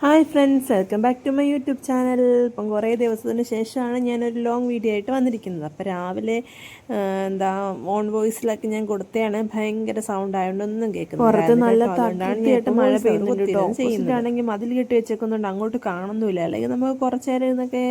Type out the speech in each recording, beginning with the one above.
Hi friends, welcome back to my YouTube channel. ഇപ്പം കുറേ ദിവസത്തിന് ശേഷമാണ് ഞാനൊരു ലോങ് വീഡിയോ ആയിട്ട് വന്നിരിക്കുന്നത്. അപ്പോൾ രാവിലെ ഓൺ വോയിസിലൊക്കെ ഞാൻ കൊടുത്തതാണ്. ഭയങ്കര സൗണ്ട് ആയതുകൊണ്ട് ഒന്നും കേൾക്കുന്നില്ല. അതുകൊണ്ടാണ് ഞാൻ മഴ പെയ്യുന്നുണ്ട് കേട്ടോ. ചെയ്യുന്നതാണെങ്കിൽ മതിൽ കെട്ടി വെച്ചേക്കുന്നുണ്ട്, അങ്ങോട്ട് കാണുന്നില്ല. അല്ലെങ്കിൽ നമുക്ക് കുറച്ച് നേരം ഇതൊക്കെ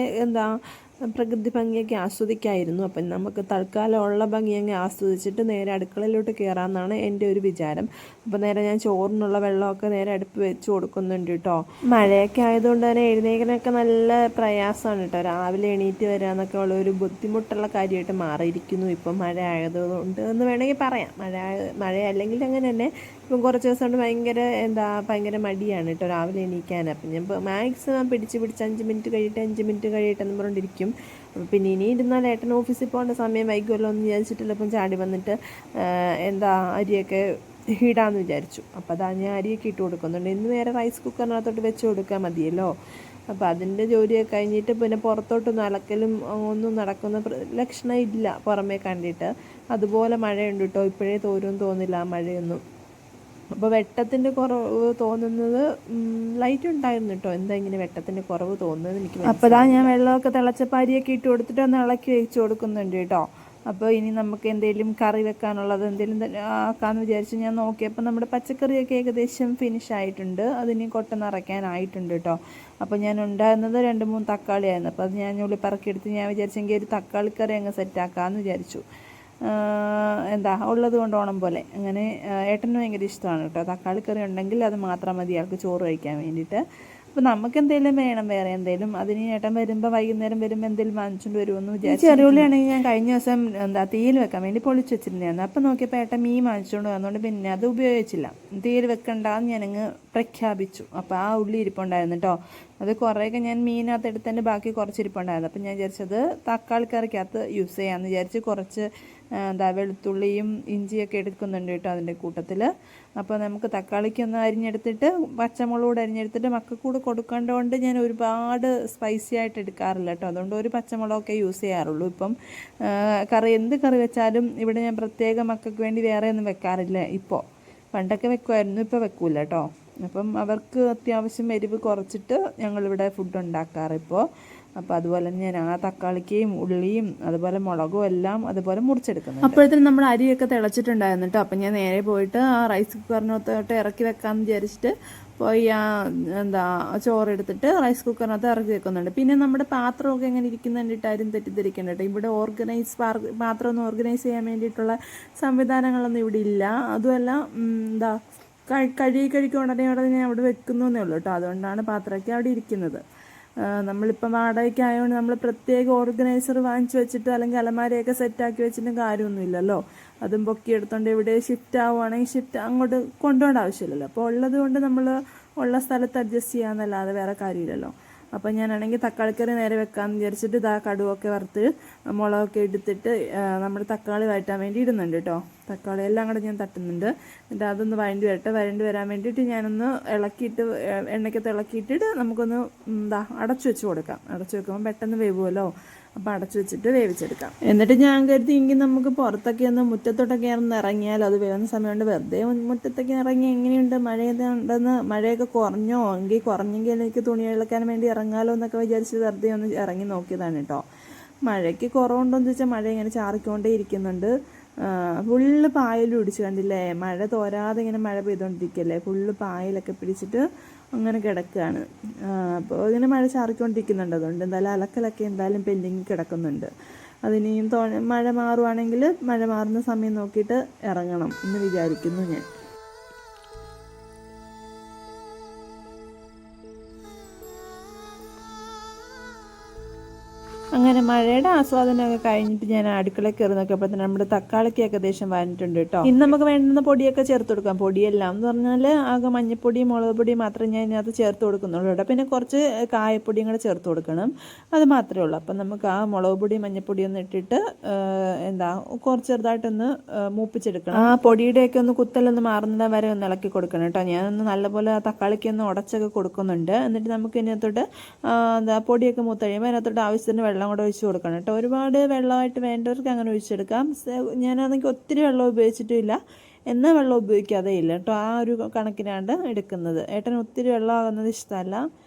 പ്രകൃതി ഭംഗിയൊക്കെ ആസ്വദിക്കായിരുന്നു. അപ്പം നമുക്ക് തൽക്കാലം ഉള്ള ഭംഗി അങ്ങ് ആസ്വദിച്ചിട്ട് നേരെ അടുക്കളയിലോട്ട് കയറാമെന്നാണ് എൻ്റെ ഒരു വിചാരം. അപ്പോൾ നേരെ ഞാൻ ചോറിനുള്ള വെള്ളമൊക്കെ നേരെ അടുപ്പ് വെച്ച് കൊടുക്കുന്നുണ്ട് കേട്ടോ. മഴയൊക്കെ ആയതുകൊണ്ട് തന്നെ എഴുന്നേൽക്കാനൊക്കെ നല്ല പ്രയാസമാണ് കേട്ടോ. രാവിലെ എണീറ്റ് വരാമെന്നൊക്കെ ഉള്ള ഒരു ബുദ്ധിമുട്ടുള്ള കാര്യമായിട്ട് മാറിയിരിക്കുന്നു ഇപ്പം മഴ ആയതുകൊണ്ട് എന്ന് വേണമെങ്കിൽ പറയാം. മഴ അല്ലെങ്കിൽ അങ്ങനെ തന്നെ ഇപ്പം കുറച്ച് ദിവസം കൊണ്ട് ഭയങ്കര മടിയാണ് കേട്ടോ രാവിലെ എണീക്കാൻ. അപ്പം ഞാൻ മാക്സിമം പിടിച്ച് 5 മിനിറ്റ് കഴിയട്ടെ എന്ന് പറഞ്ഞിരിക്കും. പിന്നെ ഇനി ഇരുന്നാൽ ഏട്ടൻ ഓഫീസിൽ പോകേണ്ട സമയം വൈകുമല്ലോ എന്ന് വിചാരിച്ചിട്ടില്ല. ഇപ്പം ചാടി വന്നിട്ട് അരിയൊക്കെ ഇടാമെന്ന് വിചാരിച്ചു. അപ്പോൾ ഞാൻ അരിയൊക്കെ ഇട്ട് കൊടുക്കുന്നുണ്ട്. ഇന്ന് നേരെ റൈസ് കുക്കറിനകത്തോട്ട് വെച്ച് കൊടുക്കാൻ മതിയല്ലോ. അപ്പോൾ അതിൻ്റെ ജോലിയൊക്കെ കഴിഞ്ഞിട്ട് പിന്നെ പുറത്തോട്ടൊന്നും അലക്കലും ഒന്നും നടക്കുന്ന ലക്ഷണം ഇല്ല പുറമേ കണ്ടിട്ട്. അതുപോലെ മഴയുണ്ട് കേട്ടോ. ഇപ്പോഴേ തോരുമെന്ന് തോന്നില്ല ആ മഴയൊന്നും. അപ്പോൾ വെട്ടത്തിൻ്റെ കുറവ് തോന്നുന്നത് ലൈറ്റ് ഉണ്ടായിരുന്നു കേട്ടോ. എന്താ ഇങ്ങനെ വെട്ടത്തിൻ്റെ കുറവ് തോന്നുന്നത് എനിക്ക്. അപ്പോൾ ഞാൻ വെള്ളമൊക്കെ തിളച്ചപ്പോൾ അരിയൊക്കെ ഇട്ട് കൊടുത്തിട്ട് ഒന്ന് ഇളക്കി വെച്ച് കൊടുക്കുന്നുണ്ട് കേട്ടോ. അപ്പോൾ ഇനി നമുക്ക് എന്തെങ്കിലും കറി വെക്കാനുള്ളത് എന്തെങ്കിലും ആക്കാമെന്ന് വിചാരിച്ച് ഞാൻ നോക്കിയപ്പോൾ നമ്മുടെ പച്ചക്കറിയൊക്കെ ഏകദേശം ഫിനിഷ് ആയിട്ടുണ്ട്. അതിനി കൊട്ട നിറയ്ക്കാനായിട്ടുണ്ട് കേട്ടോ. അപ്പോൾ ഞാൻ ഉണ്ടായിരുന്നത് 2-3 തക്കാളിയായിരുന്നു. അപ്പോൾ അത് ഞാൻ ഉള്ളി പറക്കിയെടുത്ത് ഞാൻ വിചാരിച്ചെങ്കിൽ ഒരു തക്കാളിക്കറി അങ്ങ് സെറ്റാക്കാമെന്ന് വിചാരിച്ചു. ഉള്ളത് കൊണ്ട് ഓണം പോലെ. അങ്ങനെ ഏട്ടന് ഭയങ്കര ഇഷ്ടമാണ് കേട്ടോ. തക്കാളിക്കറി ഉണ്ടെങ്കിൽ അത് മാത്രം മതി ആൾക്ക് ചോറ് കഴിക്കാൻ വേണ്ടിയിട്ട്. അപ്പോൾ നമുക്ക് എന്തെങ്കിലും വേണം, വേറെ എന്തെങ്കിലും. അതിന് ഏട്ടൻ വരുമ്പോൾ വൈകുന്നേരം വരുമ്പോൾ എന്തെങ്കിലും വാങ്ങിച്ചുകൊണ്ട് വരുമെന്ന് വിചാരിച്ചു. ചെറിയുള്ളിയാണെങ്കിൽ ഞാൻ കഴിഞ്ഞ ദിവസം തീയിൽ വെക്കാൻ വേണ്ടി പൊളിച്ച് വെച്ചിട്ടുണ്ടായിരുന്നു. അപ്പം നോക്കിയപ്പോൾ ഏട്ടൻ മീൻ വാങ്ങിച്ചുകൊണ്ട് വന്നുകൊണ്ട് പിന്നെ അത് ഉപയോഗിച്ചില്ല. തീയിൽ വെക്കണ്ടെന്ന് ഞാനങ്ങ് പ്രഖ്യാപിച്ചു. അപ്പോൾ ആ ഉള്ളി ഇരിപ്പുണ്ടായിരുന്നു കേട്ടോ. അത് കുറേയൊക്കെ ഞാൻ മീനകത്ത് എടുത്തതിൻ്റെ ബാക്കി കുറച്ച് ഇരിപ്പുണ്ടായിരുന്നു. അപ്പം ഞാൻ വിചാരിച്ചത് തക്കാളിക്കറിക്കകത്ത് യൂസ് ചെയ്യാമെന്ന് വിചാരിച്ച് കുറച്ച് വെളുത്തുള്ളിയും ഇഞ്ചിയൊക്കെ എടുക്കുന്നുണ്ട് കേട്ടോ അതിൻ്റെ കൂട്ടത്തിൽ. അപ്പോൾ നമുക്ക് തക്കാളിക്കൊന്ന് അരിഞ്ഞെടുത്തിട്ട് പച്ചമുളക് അരിഞ്ഞെടുത്തിട്ട് മക്കൾക്ക് കൂടെ കൊടുക്കേണ്ടതുകൊണ്ട് ഞാൻ ഒരുപാട് സ്പൈസി ആയിട്ട് എടുക്കാറില്ല കേട്ടോ. അതുകൊണ്ട് ഒരു പച്ചമുളകൊക്കെ യൂസ് ചെയ്യാറുള്ളൂ. ഇപ്പം എന്ത് കറി വെച്ചാലും ഇവിടെ ഞാൻ പ്രത്യേകം മക്കൾക്ക് വേണ്ടി വേറെ ഒന്നും വെക്കാറില്ല ഇപ്പോൾ. പണ്ടൊക്കെ വെക്കുമായിരുന്നു, ഇപ്പോൾ വെക്കൂല കേട്ടോ. അപ്പം അവർക്ക് അത്യാവശ്യം എരിവ് കുറച്ചിട്ട് ഞങ്ങളിവിടെ ഫുഡ് ഉണ്ടാക്കാറ് ഇപ്പോൾ. അപ്പോൾ അതുപോലെ തന്നെ ഞാൻ ആ തക്കാളിക്കയും ഉള്ളിയും അതുപോലെ മുളകും എല്ലാം അതുപോലെ മുറിച്ചെടുക്കുന്നു. അപ്പോഴത്തേനും നമ്മുടെ അരിയൊക്കെ തിളച്ചിട്ടുണ്ടായിരുന്നു കേട്ടോ. അപ്പം ഞാൻ നേരെ പോയിട്ട് ആ റൈസ് കുക്കറിനകത്തോട്ട് ഇറക്കി വെക്കാമെന്ന് വിചാരിച്ചിട്ട് പോയി ചോറെടുത്തിട്ട് റൈസ് കുക്കറിനകത്ത് ഇറക്കി വെക്കുന്നുണ്ട്. പിന്നെ നമ്മുടെ പാത്രമൊക്കെ എങ്ങനെ ഇരിക്കുന്ന കണ്ടിട്ട് ആരും തെറ്റിദ്ധരിക്കണ്ട കേട്ടോ. ഇവിടെ പാത്രം ഒന്ന് ഓർഗനൈസ് ചെയ്യാൻ വേണ്ടിയിട്ടുള്ള സംവിധാനങ്ങളൊന്നും ഇവിടെ ഇല്ല. അതുമല്ല കഴുകി ഉടനെ ഞാൻ അവിടെ വെക്കുന്നു എന്നേ ഉള്ളൂ കേട്ടോ. അതുകൊണ്ടാണ് പാത്രമൊക്കെ അവിടെ ഇരിക്കുന്നത്. നമ്മളിപ്പം വാടകയ്ക്ക് ആയതുകൊണ്ട് നമ്മൾ പ്രത്യേക ഓർഗനൈസർ വാങ്ങിച്ചു വെച്ചിട്ട് അല്ലെങ്കിൽ അലമാരയൊക്കെ സെറ്റാക്കി വെച്ചിട്ട് കാര്യമൊന്നുമില്ലല്ലോ. അതും പൊക്കി എടുത്തോണ്ട് ഇവിടെ ഷിഫ്റ്റ് ആവുകയാണെങ്കിൽ അങ്ങോട്ട് കൊണ്ടുപോകേണ്ട ആവശ്യമില്ലല്ലോ. അപ്പോൾ ഉള്ളത് കൊണ്ട് നമ്മൾ ഉള്ള സ്ഥലത്ത് അഡ്ജസ്റ്റ് ചെയ്യാമെന്നല്ലാതെ വേറെ കാര്യമില്ലല്ലോ. അപ്പം ഞാനാണെങ്കിൽ തക്കാളിക്കറി നേരെ വെക്കാമെന്ന് വിചാരിച്ചിട്ട് കടുവൊക്കെ വറുത്ത് മുളകൊക്കെ എടുത്തിട്ട് നമ്മുടെ തക്കാളി വഴറ്റാൻ വേണ്ടി ഇടുന്നുണ്ട് കേട്ടോ. തക്കാളി എല്ലാം കൂടെ ഞാൻ തട്ടുന്നുണ്ട്. എന്നിട്ട് അതൊന്ന് വഴണ്ടി വരാൻ വേണ്ടിയിട്ട് ഞാനൊന്ന് ഇളക്കിയിട്ട് എണ്ണയ്ക്കത്ത് ഇളക്കിയിട്ടിട്ട് നമുക്കൊന്ന് അടച്ചു വെച്ച് കൊടുക്കാം. അടച്ചു വെക്കുമ്പോൾ പെട്ടെന്ന് വേവുമല്ലോ. അപ്പോൾ അടച്ചു വെച്ചിട്ട് വേവിച്ചെടുക്കാം. എന്നിട്ട് ഞാൻ കരുതി എങ്കിൽ നമുക്ക് പുറത്തൊക്കെ ഒന്ന് മുറ്റത്തോട്ടൊക്കെ ഒന്ന് ഇറങ്ങിയാൽ അത് വേവുന്ന സമയമുണ്ട്. വെറുതെ മുറ്റത്തൊക്കെ ഇറങ്ങി എങ്ങനെയുണ്ട് മഴയൊക്കെ കുറഞ്ഞെങ്കിൽ എനിക്ക് തുണി ഇളക്കാൻ വേണ്ടി ഇറങ്ങാലോ എന്നൊക്കെ വിചാരിച്ച് വെറുതെ ഒന്ന് ഇറങ്ങി നോക്കിയതാണ് കേട്ടോ. മഴയ്ക്ക് കുറവുണ്ടോയെന്ന് ചോദിച്ചാൽ മഴ ഇങ്ങനെ ചാറിക്കൊണ്ടേ ഇരിക്കുന്നുണ്ട്. ഫുള്ള് പായലും ഇടിച്ച് കണ്ടില്ലേ. മഴ തോരാതെ ഇങ്ങനെ മഴ പെയ്തുകൊണ്ടിരിക്കുകയല്ലേ. ഫുള്ള് പായലൊക്കെ പിടിച്ചിട്ട് അങ്ങനെ കിടക്കുകയാണ്. അപ്പോൾ ഇങ്ങനെ മഴ ചാറിക്കൊണ്ടിരിക്കുന്നുണ്ട്. അതുകൊണ്ട് അലക്കലൊക്കെ പെൻഡിങ് കിടക്കുന്നുണ്ട്. അതിനിയും മഴ മാറുവാണെങ്കിൽ മഴ മാറുന്ന സമയം നോക്കിയിട്ട് ഇറങ്ങണം എന്ന് വിചാരിക്കുന്നു ഞാൻ. അങ്ങനെ മഴയുടെ ആസ്വാദനമൊക്കെ കഴിഞ്ഞിട്ട് ഞാൻ അടുക്കളയിൽ കയറി നോക്കിയപ്പോൾ തന്നെ നമ്മുടെ തക്കാളിക്ക് ഏകദേശം വന്നിട്ടുണ്ട് കേട്ടോ. ഇന്ന് നമുക്ക് വേണ്ടുന്ന പൊടിയൊക്കെ ചേർത്ത് കൊടുക്കാം. പൊടിയെല്ലാം എന്ന് പറഞ്ഞാൽ ആകെ മഞ്ഞപ്പൊടി മുളക് പൊടി മാത്രമേ ഞാൻ ഇതിനകത്ത് ചേർത്ത് കൊടുക്കുന്നുള്ളൂ കേട്ടോ. പിന്നെ കുറച്ച് കായപ്പൊടിയും കൂടെ ചേർത്ത് കൊടുക്കണം, അത് മാത്രമേ ഉള്ളൂ. അപ്പം നമുക്ക് ആ മുളക് പൊടി മഞ്ഞപ്പൊടി ഒന്ന് ഇട്ടിട്ട് കുറച്ച് ചെറുതായിട്ടൊന്ന് മൂപ്പിച്ചെടുക്കണം. ആ പൊടിയുടെയൊക്കെ ഒന്ന് കുത്തലൊന്ന് മാറുന്ന വരെ ഒന്ന് ഇളക്കി കൊടുക്കണം കേട്ടോ. ഞാനൊന്ന് നല്ലപോലെ തക്കാളിക്ക് ഒന്ന് ഉടച്ചൊക്കെ കൊടുക്കുന്നുണ്ട്. എന്നിട്ട് നമുക്ക് ഇതിനകത്തോട്ട് പൊടിയൊക്കെ മൂത്ത് കഴിയുമ്പോൾ അതിനകത്തോട്ട് ആവശ്യത്തിന് വെള്ളം കൂടെ ഒഴിച്ച് കൊടുക്കണം കേട്ടോ. ഒരുപാട് വെള്ളമായിട്ട് വേണ്ടവർക്ക് അങ്ങനെ ഒഴിച്ചെടുക്കാം. ഞാനാണെങ്കിൽ ഒത്തിരി വെള്ളം ഉപയോഗിച്ചിട്ടില്ല. എന്നാൽ വെള്ളം ഉപയോഗിക്കാതെ ഇല്ല കേട്ടോ. ആ ഒരു കണക്കിനാണ് എടുക്കുന്നത്. ഏട്ടന് ഒത്തിരി വെള്ളമാകുന്നത് ഇഷ്ടമല്ല.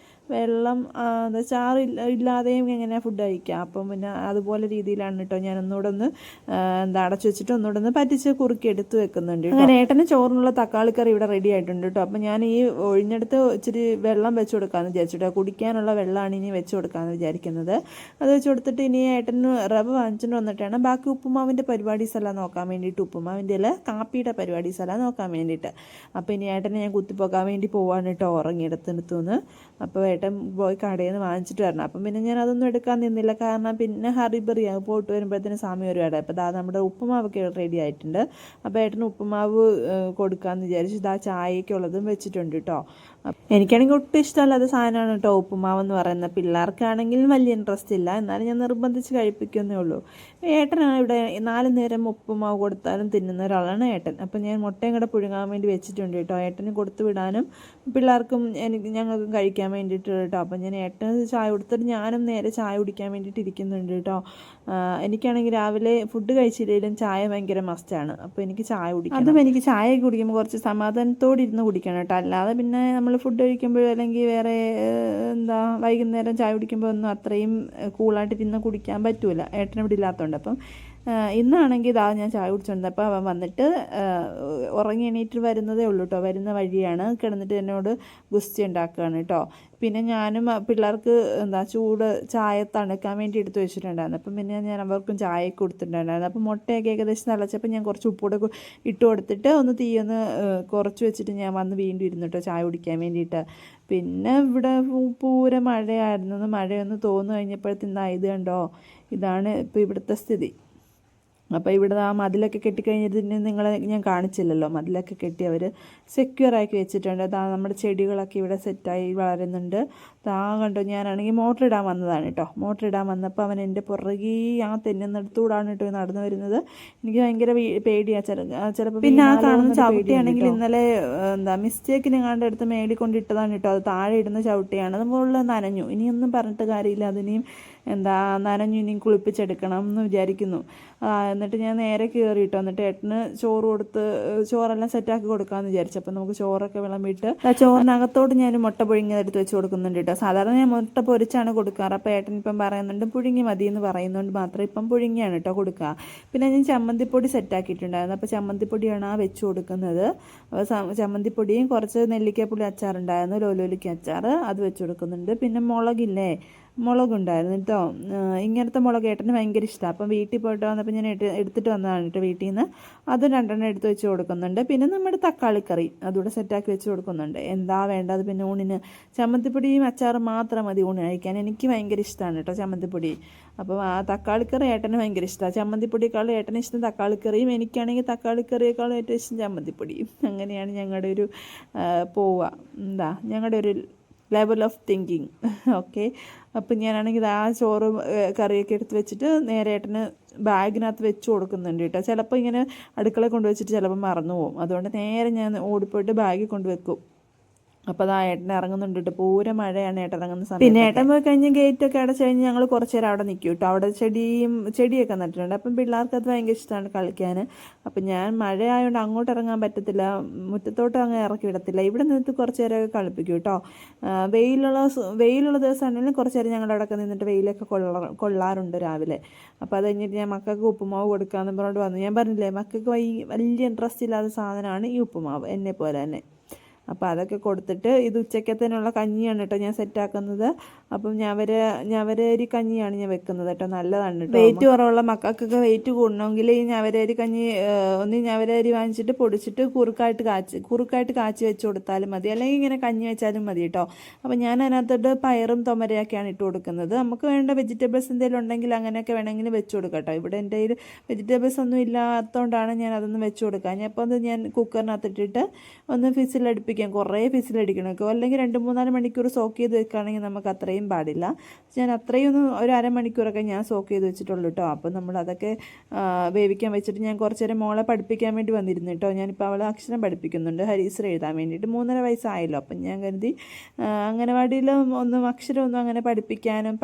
വെള്ളം എന്താ ചാറ് ഇല്ലാതെയും എങ്ങനെയാണ് ഫുഡ് കഴിക്കുക. അപ്പം പിന്നെ അതുപോലെ രീതിയിലാണ് കേട്ടോ ഞാൻ ഒന്നുകൂടെ ഒന്ന് എന്താ അടച്ചു വെച്ചിട്ട് ഒന്നുകൂടെ ഒന്ന് പറ്റിച്ച് കുറുക്കി എടുത്ത് വെക്കുന്നുണ്ട്. അങ്ങനെ ഏട്ടന് ചോറിനുള്ള തക്കാളിക്കറി ഇവിടെ റെഡി ആയിട്ടുണ്ട് കേട്ടോ. അപ്പം ഞാൻ ഈ ഒഴിഞ്ഞെടുത്ത് ഇച്ചിരി വെള്ളം വെച്ച് കൊടുക്കാമെന്ന് വിചാരിച്ചിട്ടോ. കുടിക്കാനുള്ള വെള്ളമാണ് ഇനി വെച്ച് കൊടുക്കാമെന്ന് വിചാരിക്കുന്നത്. അത് വെച്ച് കൊടുത്തിട്ട് ഇനി ഏട്ടന് റവ വാങ്ങിച്ചിട്ട് വന്നിട്ടാണ് ബാക്കി ഉപ്പുമാവിൻ്റെ പരിപാടീസ് എല്ലാം നോക്കാൻ വേണ്ടിയിട്ട്, ഉപ്പുമാവിൻ്റെ അല്ല കാപ്പിയുടെ പരിപാടീസ് എല്ലാം നോക്കാൻ വേണ്ടിയിട്ട്. അപ്പോൾ ഇനി ഏട്ടനെ ഞാൻ കുത്തിപ്പോക്കാൻ വേണ്ടി പോവാണ് കേട്ടോ ഉറങ്ങിയെടുത്തെടുത്തുനിന്ന്. അപ്പോൾ ഏട്ടൻ പോയി കടയിൽ നിന്ന് വാങ്ങിച്ചിട്ട് വരണം. അപ്പം പിന്നെ ഞാൻ അതൊന്നും എടുക്കാൻ നിന്നില്ല. കാരണം പിന്നെ ഹറിബറിയാകും പോയിട്ട് വരുമ്പോഴത്തേന് സമയം ഒരുപാട്. അപ്പോൾ നമ്മുടെ ഉപ്പുമാവൊക്കെ റെഡി ആയിട്ടുണ്ട്. അപ്പോൾ ഏട്ടന് ഉപ്പുമാവ് കൊടുക്കാമെന്ന് വിചാരിച്ചു. ചായക്കുള്ളതും വെച്ചിട്ടുണ്ട് കേട്ടോ. എനിക്കാണെങ്കിൽ ഒട്ടും ഇഷ്ടമല്ലാത്ത സാധനമാണ് കേട്ടോ ഉപ്പുമാവെന്ന് പറയുന്നത്. പിള്ളേർക്കാണെങ്കിൽ വലിയ ഇൻട്രസ്റ്റ് ഇല്ല, എന്നാലും ഞാൻ നിർബന്ധിച്ച് കഴിപ്പിക്കുന്നേ ഉള്ളൂ. ഏട്ടനാണ് ഇവിടെ 4 നേരം ഉപ്പുമാവ് കൊടുത്താലും തിന്നുന്ന ഒരാളാണ് ഏട്ടൻ. അപ്പം ഞാൻ മുട്ടയും കൂടെ പുഴുങ്ങാൻ വേണ്ടി വെച്ചിട്ടുണ്ട് കേട്ടോ. ഏട്ടന് കൊടുത്തു വിടാനും പിള്ളേർക്കും ഞങ്ങൾക്കും കഴിക്കാൻ വേണ്ടിയിട്ട് കേട്ടോ. അപ്പം ഞാൻ ഏട്ടന് ചായ കൊടുത്തിട്ട് ഞാനും നേരെ ചായ കുടിക്കാൻ വേണ്ടിയിട്ട് ഇരിക്കുന്നുണ്ട് കേട്ടോ. എനിക്കാണെങ്കിൽ രാവിലെ ഫുഡ് കഴിച്ചില്ലെങ്കിലും ചായ ഭയങ്കര മസ്റ്റാണ്. അപ്പോൾ എനിക്ക് ചായ കുടിക്കണം. അതും എനിക്ക് ചായ കുടിക്കുമ്പോൾ കുറച്ച് സമാധാനത്തോടെ ഇരുന്ന് കുടിക്കണം കേട്ടോ. അല്ലാതെ പിന്നെ നമ്മൾ ഫുഡ് കഴിക്കുമ്പോഴോ അല്ലെങ്കിൽ വേറെ എന്താ വൈകുന്നേരം ചായ കുടിക്കുമ്പോൾ ഒന്നും അത്രയും കൂളായിട്ട് ഇരുന്ന് കുടിക്കാൻ പറ്റൂല, ഏട്ടന് ഇവിടെ ഇല്ലാത്തതുകൊണ്ട്. അപ്പം ഇന്നാണെങ്കിൽ ഇതാ ഞാൻ ചായ കുടിച്ചുകൊണ്ട്. അപ്പോൾ അവൻ വന്നിട്ട് ഉറങ്ങി എണീറ്റ് വരുന്നതേ ഉള്ളൂ കേട്ടോ. വരുന്ന വഴിയാണ് കിടന്നിട്ട് എന്നോട് ഗുസ്തി ഉണ്ടാക്കുകയാണ് കേട്ടോ. പിന്നെ ഞാനും പിള്ളേർക്ക് ചൂട് ചായ തണുക്കാൻ വേണ്ടി എടുത്ത് വെച്ചിട്ടുണ്ടായിരുന്നു. അപ്പം പിന്നെ ഞാൻ അവർക്കും ചായയൊക്കെ കൊടുത്തിട്ടുണ്ടായിരുന്നു. അപ്പം മുട്ടയൊക്കെ ഏകദേശം തിളച്ചപ്പോൾ ഞാൻ കുറച്ച് ഉപ്പൂടെ ഇട്ട് കൊടുത്തിട്ട് ഒന്ന് തീയൊന്ന് കുറച്ച് വെച്ചിട്ട് ഞാൻ വന്ന് വീണ്ടും ഇരുന്നു കേട്ടോ ചായ കുടിക്കാൻ വേണ്ടിയിട്ട്. പിന്നെ ഇവിടെ പൂര മഴയായിരുന്നു. മഴയൊന്ന് തോന്നു കഴിഞ്ഞപ്പോഴത്തേന് ഇത് കണ്ടോ, ഇതാണ് ഇപ്പോൾ ഇവിടുത്തെ സ്ഥിതി. അപ്പോൾ ഇവിടെ ആ മതിലൊക്കെ കെട്ടിക്കഴിഞ്ഞതിന് നിങ്ങളെ ഞാൻ കാണിച്ചില്ലല്ലോ. മതിലൊക്കെ കെട്ടി അവർ സെക്യൂറാക്കി വെച്ചിട്ടുണ്ട്. നമ്മുടെ ചെടികളൊക്കെ ഇവിടെ സെറ്റായി വളരുന്നുണ്ട്. കണ്ടോ, ഞാനാണെങ്കിൽ മോട്ടർ ഇടാൻ വന്നതാണ് കേട്ടോ. മോട്ടർ ഇടാൻ വന്നപ്പോൾ അവൻ എൻ്റെ പുറകെ ആ തെന്നുന്നിടത്തൂടാണ് കേട്ടോ നടന്നു വരുന്നത്. എനിക്ക് ഭയങ്കര പേടിയാണ് ചിലപ്പോൾ. പിന്നെ ആ കാണുന്ന ചവിട്ടിയാണെങ്കിൽ ഇന്നലെ മിസ്റ്റേക്കിന് കണ്ട് എടുത്ത് മേടിക്കൊണ്ടിട്ടതാണ് കേട്ടോ. അത് താഴെ ഇടുന്ന ചവിട്ടിയാണ്. അത് മുകളിൽ നനഞ്ഞു. ഇനിയൊന്നും പറഞ്ഞിട്ട് കാര്യമില്ല. അതിനെയും നനഞ്ഞു ഇനിയും കുളിപ്പിച്ചെടുക്കണം എന്ന് വിചാരിക്കുന്നു. എന്നിട്ട് ഞാൻ നേരെ കയറി കേട്ടോ. എന്നിട്ട് ഏട്ടന് ചോറ് കൊടുത്ത് ചോറെല്ലാം സെറ്റാക്കി കൊടുക്കാമെന്ന് വിചാരിച്ചു. അപ്പം നമുക്ക് ചോറൊക്കെ വിളമ്പിയിട്ട് ചോറിനകത്തോട്ട് ഞാൻ മുട്ട പുഴുങ്ങിയതെടുത്ത് വെച്ച് കൊടുക്കുന്നുണ്ട് കേട്ടോ. സാധാരണ ഞാൻ മുട്ട പൊരിച്ചാണ് കൊടുക്കാറ്. അപ്പോൾ ഏട്ടൻ ഇപ്പം പറയുന്നുണ്ട് പുഴുങ്ങി മതി എന്ന് പറയുന്നതുകൊണ്ട് മാത്രം ഇപ്പം പുഴുങ്ങിയാണ് കേട്ടോ കൊടുക്കുക. പിന്നെ ഞാൻ ചമ്മന്തിപ്പൊടി സെറ്റാക്കിയിട്ടുണ്ടായിരുന്നു. അപ്പോൾ ചമ്മന്തിപ്പൊടിയാണ് വെച്ച് കൊടുക്കുന്നത്. ചമ്മന്തിപ്പൊടിയും കുറച്ച് നെല്ലിക്കപ്പുളി അച്ചാറുണ്ടായിരുന്നു, ലോലോലിക്ക അച്ചാർ, അത് വെച്ച് കൊടുക്കുന്നുണ്ട്. പിന്നെ മുളകുണ്ടായിരുന്നു കേട്ടോ. ഇങ്ങനത്തെ മുളക് ഏട്ടന് ഭയങ്കര ഇഷ്ടമാണ്. അപ്പം വീട്ടിൽ പോയിട്ട് വന്നപ്പോൾ ഞാൻ എടുത്തിട്ട് വന്നതാണ് കേട്ടോ വീട്ടിൽ നിന്ന്. അത് 2 എടുത്ത് വെച്ച് കൊടുക്കുന്നുണ്ട്. പിന്നെ നമ്മുടെ തക്കാളിക്കറി അതുകൂടെ സെറ്റാക്കി വെച്ച് കൊടുക്കുന്നുണ്ട്. എന്താ വേണ്ടത് പിന്നെ ഊണിന്? ചമ്മന്തിപ്പൊടിയും അച്ചാറും മാത്രം മതി ഊണ് കഴിക്കാൻ. എനിക്ക് ഭയങ്കര ഇഷ്ടമാണ് കേട്ടോ ചമ്മന്തിപ്പൊടി. അപ്പോൾ ആ തക്കാളിക്കറി ഏട്ടന് ഭയങ്കര ഇഷ്ടമാണ്. ചമ്മന്തിപ്പൊടിയേക്കാളും ഏട്ടന് ഇഷ്ടം തക്കാളിക്കറിയും, എനിക്കാണെങ്കിൽ തക്കാളിക്കറിയേക്കാളും ഏറ്റവും ഇഷ്ടം ചമ്മന്തിപ്പൊടിയും. അങ്ങനെയാണ് ഞങ്ങളുടെ ഒരു പോവുക ഞങ്ങളുടെ ഒരു ലെവൽ ഓഫ് തിങ്കിങ്. ഓക്കെ, അപ്പം ഞാനാണെങ്കിൽ ആ ചോറും കറിയൊക്കെ എടുത്ത് വെച്ചിട്ട് നേരെ ഏട്ടന് ബാഗിനകത്ത് വെച്ച് കൊടുക്കുന്നുണ്ട് കേട്ടോ. ചിലപ്പോൾ ഇങ്ങനെ അടുക്കളയിൽ കൊണ്ടുവച്ചിട്ട് ചിലപ്പോൾ മറന്നു പോകും. അതുകൊണ്ട് നേരെ ഞാൻ ഓടിപ്പോയിട്ട് ബാഗിൽ കൊണ്ടുവെക്കും. അപ്പോൾ അത് ഏട്ടൻ ഇറങ്ങുന്നുണ്ട് കേട്ടോ. പൂര മഴയാണ് ഏട്ടൻ ഇറങ്ങുന്ന സമയം. പിന്നെ ഏട്ടൻ പോയി കഴിഞ്ഞ് ഗേറ്റൊക്കെ അടച്ചു കഴിഞ്ഞ് ഞങ്ങൾ കുറച്ച് നേരം അവിടെ നിൽക്കും കേട്ടോ. അവിടെ ചെടിയൊക്കെ നട്ടിട്ടുണ്ട്. അപ്പം പിള്ളേർക്ക് അത് ഭയങ്കര ഇഷ്ടമാണ് കളിക്കാൻ. അപ്പം ഞാൻ മഴ ആയതുകൊണ്ട് അങ്ങോട്ട് ഇറങ്ങാൻ പറ്റത്തില്ല, മുറ്റത്തോട്ട് അങ്ങ് ഇറക്കി വിടത്തില്ല. ഇവിടെ നിന്നിട്ട് കുറച്ച് നേരമൊക്കെ കളിപ്പിക്കും കേട്ടോ. വെയിലുള്ള ദിവസമാണെങ്കിലും കുറച്ച് നേരം ഞങ്ങളുടെ അവിടെ നിന്നിട്ട് വെയിലൊക്കെ കൊള്ളാറുണ്ട് രാവിലെ. അപ്പോൾ അത് കഴിഞ്ഞിട്ട് ഞാൻ മക്കൾക്ക് ഉപ്പുമാവ് കൊടുക്കാമെന്ന് പറഞ്ഞുകൊണ്ട് വന്നു. ഞാൻ പറഞ്ഞില്ലേ, മക്കൾക്ക് വലിയ ഇൻട്രസ്റ്റ് ഇല്ലാത്ത സാധനമാണ് ഈ ഉപ്പുമാവ്, എന്നെ പോലെ തന്നെ. അപ്പോൾ അതൊക്കെ കൊടുത്തിട്ട് ഇത് ഉച്ചക്കത്തേനുള്ള കഞ്ഞിയാണ് കേട്ടോ ഞാൻ സെറ്റാക്കുന്നത്. അപ്പം ഞവരരി കഞ്ഞിയാണ് ഞാൻ വെക്കുന്നത് കേട്ടോ. നല്ലതാണ് കേട്ടോ. വെയിറ്റ് കുറവുള്ള മക്കൾക്കൊക്കെ വെയിറ്റ് കൂടണമെങ്കിൽ ഈ ഞവരരി കഞ്ഞി ഞവരരി വാങ്ങിച്ചിട്ട് പൊടിച്ചിട്ട് കുറുക്കായിട്ട് കാച്ചി വെച്ച് കൊടുത്താലും മതി, അല്ലെങ്കിൽ ഇങ്ങനെ കഞ്ഞി വെച്ചാലും മതി കേട്ടോ. അപ്പോൾ ഞാൻ അതിനകത്തോട്ട് പയറും തൊമരയൊക്കെയാണ് ഇട്ട് കൊടുക്കുന്നത്. നമുക്ക് വേണ്ട വെജിറ്റബിൾസ് എന്തെങ്കിലും ഉണ്ടെങ്കിൽ അങ്ങനെയൊക്കെ വേണമെങ്കിൽ വെച്ച് കൊടുക്കാം കേട്ടോ. ഇവിടെ എൻ്റെ കയ്യിൽ വെജിറ്റബിൾസ് ഒന്നും ഇല്ലാത്തതുകൊണ്ടാണ് ഞാൻ അതൊന്നും വെച്ച് കൊടുക്കാം. അപ്പോൾ അത് ഞാൻ കുക്കറിനകത്തിട്ടിട്ട് ഒന്ന് ഫിസിലടുപ്പിക്കും. കുറേ ഫിസിലടിക്കണം. അല്ലെങ്കിൽ 2-3-4 മണിക്കൂർ സോക്ക് ചെയ്ത് വെക്കുകയാണെങ്കിൽ നമുക്ക് അത്രയും പാടില്ല. ഞാൻ അത്രയും ഒരു അരമണിക്കൂറൊക്കെ ഞാൻ സോക്ക് ചെയ്ത് വെച്ചിട്ടുള്ളൂ കേട്ടോ. അപ്പോൾ നമ്മൾ അതൊക്കെ വേവിക്കാൻ വെച്ചിട്ട് ഞാൻ കുറച്ച് നേരം മോളെ പഠിപ്പിക്കാൻ വേണ്ടി വന്നിരുന്നു കേട്ടോ. ഞാനിപ്പോൾ അവളെ അക്ഷരം പഠിപ്പിക്കുന്നുണ്ട്, ഹരീശ്വര എഴുതാൻ വേണ്ടിയിട്ട്. 3.5 വയസ്സായല്ലോ. അപ്പം ഞാൻ കരുതി അംഗനവാടിയിലും അക്ഷരമൊന്നും അങ്ങനെ പഠിപ്പിക്കാനും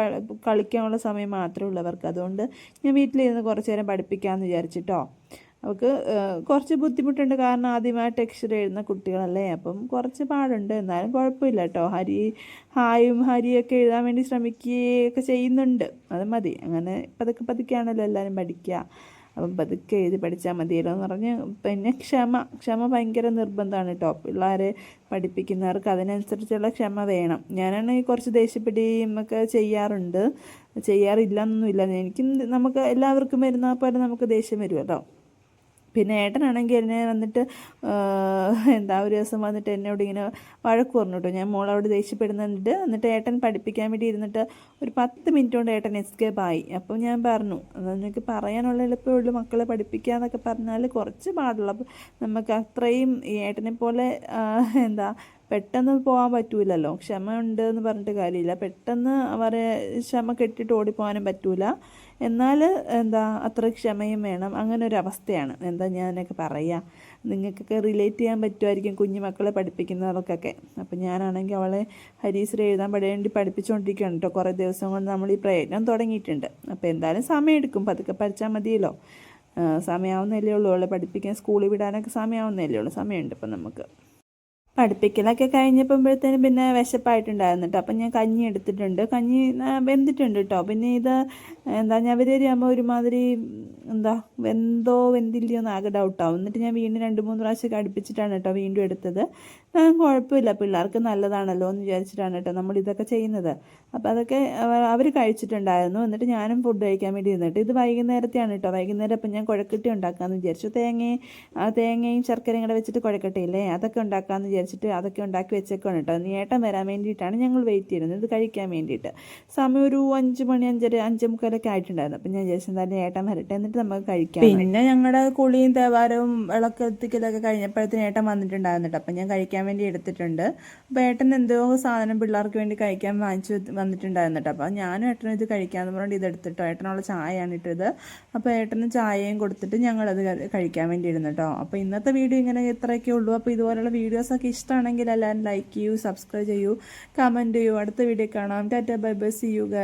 കളിക്കാനുള്ള സമയം മാത്രമേ ഉള്ളവർക്ക്. അതുകൊണ്ട് ഞാൻ വീട്ടിലിരുന്ന് കുറച്ച് നേരം പഠിപ്പിക്കാമെന്ന് വിചാരിച്ചിട്ടോ. അവൾക്ക് കുറച്ച് ബുദ്ധിമുട്ടുണ്ട്, കാരണം ആദ്യമായിട്ട് അക്ഷരം എഴുതുന്ന കുട്ടികളല്ലേ, അപ്പം കുറച്ച് പാടുണ്ട്. എന്നാലും കുഴപ്പമില്ല കേട്ടോ. ഹായും ഹരിയൊക്കെ എഴുതാൻ വേണ്ടി ശ്രമിക്കുകയൊക്കെ ചെയ്യുന്നുണ്ട്. അത് മതി. അങ്ങനെ പതുക്കെ പതുക്കെയാണല്ലോ എല്ലാവരും പഠിക്കുക. അപ്പം പതുക്കെ എഴുതി പഠിച്ചാൽ മതിയല്ലോ എന്ന് പറഞ്ഞ്. പിന്നെ ക്ഷമ ഭയങ്കര നിർബന്ധമാണ് കേട്ടോ. പിള്ളേരെ പഠിപ്പിക്കുന്നവർക്ക് അതിനനുസരിച്ചുള്ള ക്ഷമ വേണം. ഞാനാണെങ്കിൽ കുറച്ച് ദേഷ്യപ്പെടുകയും ഒക്കെ ചെയ്യാറില്ല എന്നൊന്നുമില്ല. നമുക്ക് എല്ലാവർക്കും വരുന്ന പോലെ നമുക്ക് ദേഷ്യം വരുമല്ലോ. പിന്നെ ഏട്ടനാണെങ്കിൽ എന്നെ വന്നിട്ട് ഒരു ദിവസം വന്നിട്ട് എന്നോട് ഇങ്ങനെ വഴക്ക് പറഞ്ഞു കേട്ടോ. ഞാൻ മോളോട് ദേഷ്യപ്പെടുന്നുണ്ട്. എന്നിട്ട് ഏട്ടൻ പഠിപ്പിക്കാൻ വേണ്ടി ഇരുന്നിട്ട് ഒരു 10 മിനിറ്റ് കൊണ്ട് ഏട്ടൻ എസ്കേപ്പ് ആയി. അപ്പോൾ ഞാൻ പറഞ്ഞു, എനിക്ക് പറയാനുള്ള എളുപ്പമേ ഉള്ളൂ, മക്കളെ പഠിപ്പിക്കുക എന്നൊക്കെ പറഞ്ഞാൽ കുറച്ച് പാടുള്ളൂ. അപ്പോൾ നമുക്ക് അത്രയും ഈ ഏട്ടനെ പോലെ പെട്ടെന്ന് പോകാൻ പറ്റൂലല്ലോ. ക്ഷമ ഉണ്ട് എന്ന് പറഞ്ഞിട്ട് കാര്യമില്ല. പെട്ടെന്ന് അവരെ ക്ഷമ കെട്ടിട്ട് ഓടിപ്പോകാനും പറ്റൂല. എന്നാൽ അത്ര ക്ഷമയും വേണം. അങ്ങനെ ഒരു അവസ്ഥയാണ്. ഞാനൊക്കെ പറയുക, നിങ്ങൾക്കൊക്കെ റിലേറ്റ് ചെയ്യാൻ പറ്റുമായിരിക്കും കുഞ്ഞു മക്കളെ പഠിപ്പിക്കുന്നവർക്കൊക്കെ. അപ്പം ഞാനാണെങ്കിൽ അവളെ ഹരീശ്രീ എഴുതാൻ വേണ്ടി പഠിപ്പിച്ചുകൊണ്ടിരിക്കുകയാണ് കേട്ടോ. കുറേ ദിവസം കൊണ്ട് നമ്മൾ ഈ പ്രയത്നം തുടങ്ങിയിട്ടുണ്ട്. അപ്പോൾ എന്തായാലും സമയമെടുക്കും, പതുക്കെ പഠിച്ചാൽ മതിയല്ലോ. സമയമാവുന്നല്ലേ ഉള്ളൂ. അവളെ പഠിപ്പിക്കാൻ സ്കൂളിൽ വിടാനൊക്കെ സമയമാവുന്നല്ലേ ഉള്ളൂ. സമയമുണ്ട് ഇപ്പം നമുക്ക്. പഠിപ്പിക്കലൊക്കെ കഴിഞ്ഞപ്പോഴത്തേനും പിന്നെ വിശപ്പായിട്ടുണ്ടായിരുന്നു കേട്ടോ. അപ്പം ഞാൻ കഞ്ഞി എടുത്തിട്ടുണ്ട്. കഞ്ഞി വെന്തിട്ടുണ്ട് കേട്ടോ. പിന്നെ ഇത് ഞവരരിയാകുമ്പോൾ ഒരുമാതിരി വെന്തില്ലയോ എന്ന് ആകെ ഡൗട്ടാവും. എന്നിട്ട് ഞാൻ വീണ്ടും 2-3 പ്രാവശ്യമൊക്കെ അടുപ്പിച്ചിട്ടാണ് കേട്ടോ വീണ്ടും എടുത്തത്. കുഴപ്പമില്ല, പിള്ളേർക്ക് നല്ലതാണല്ലോ എന്ന് വിചാരിച്ചിട്ടാണ് കേട്ടോ നമ്മളിതൊക്കെ ചെയ്യുന്നത്. അപ്പോൾ അതൊക്കെ അവർ കഴിച്ചിട്ടുണ്ടായിരുന്നു. എന്നിട്ട് ഞാനും ഫുഡ് കഴിക്കാൻ വേണ്ടി ഇരുന്നിട്ട്, ഇത് വൈകുന്നേരത്തെയാണ് കേട്ടോ. വൈകുന്നേരം അപ്പം ഞാൻ കുഴക്കട്ടി ഉണ്ടാക്കാമെന്ന് വിചാരിച്ചു. തേങ്ങയും ശർക്കരയും കൂടെ വെച്ചിട്ട് കുഴക്കട്ടയില്ലേ, അതൊക്കെ ഉണ്ടാക്കാമെന്ന് വിചാരിച്ചിട്ട് അതൊക്കെ ഉണ്ടാക്കി വെച്ചേക്കാണ് കേട്ടോ. ഏട്ടൻ വരാൻ വേണ്ടിയിട്ടാണ് ഞങ്ങൾ വെയിറ്റ് ചെയ്യുന്നത്, ഇത് കഴിക്കാൻ വേണ്ടിയിട്ട്. സമയം ഒരു 5 മണി 5:45 ആയിട്ടുണ്ടായിരുന്നു. അപ്പം ഞാൻ വിചാരിച്ചു എന്തായാലും ഏട്ടൻ വരട്ടെ, എന്നിട്ട് നമുക്ക് കഴിക്കാം. പിന്നെ ഞങ്ങളുടെ കുളിയും തേവാരവും വിളക്കെത്തിക്കലൊക്കെ കഴിഞ്ഞപ്പോഴത്തേന് ഏട്ടൻ വന്നിട്ടുണ്ടായിരുന്നു കേട്ടോ. അപ്പം ഞാൻ കഴിക്കാൻ വേണ്ടി എടുത്തിട്ടുണ്ട്. അപ്പോൾ ഏട്ടൻ എന്തോ സാധനം പിള്ളേർക്ക് വേണ്ടി കഴിക്കാൻ വാങ്ങിച്ചു വന്നിട്ടുണ്ടായിരുന്നു കേട്ടോ. അപ്പോൾ ഞാനും ഏട്ടനും ഇത് കഴിക്കാമെന്ന് പറഞ്ഞിട്ട് ഇതെടുത്തിട്ടോ. ഏട്ടനുള്ള ചായയാണ് ഇട്ടത്. അപ്പോൾ ഏട്ടന് ചായയും കൊടുത്തിട്ട് ഞങ്ങളത് കഴിക്കാൻ വേണ്ടി ഇരുന്നു കേട്ടോ. അപ്പോൾ ഇന്നത്തെ വീഡിയോ ഇങ്ങനെ ഇത്രയൊക്കെ ഉള്ളൂ. അപ്പോൾ ഇതുപോലുള്ള വീഡിയോസൊക്കെ ഇഷ്ടമാണെങ്കിൽ എല്ലാവരും ലൈക്ക് ചെയ്യൂ, സബ്സ്ക്രൈബ് ചെയ്യൂ, കമൻറ്റ് ചെയ്യൂ. അടുത്ത വീഡിയോ കാണാം. Tata bye bye, see you guys.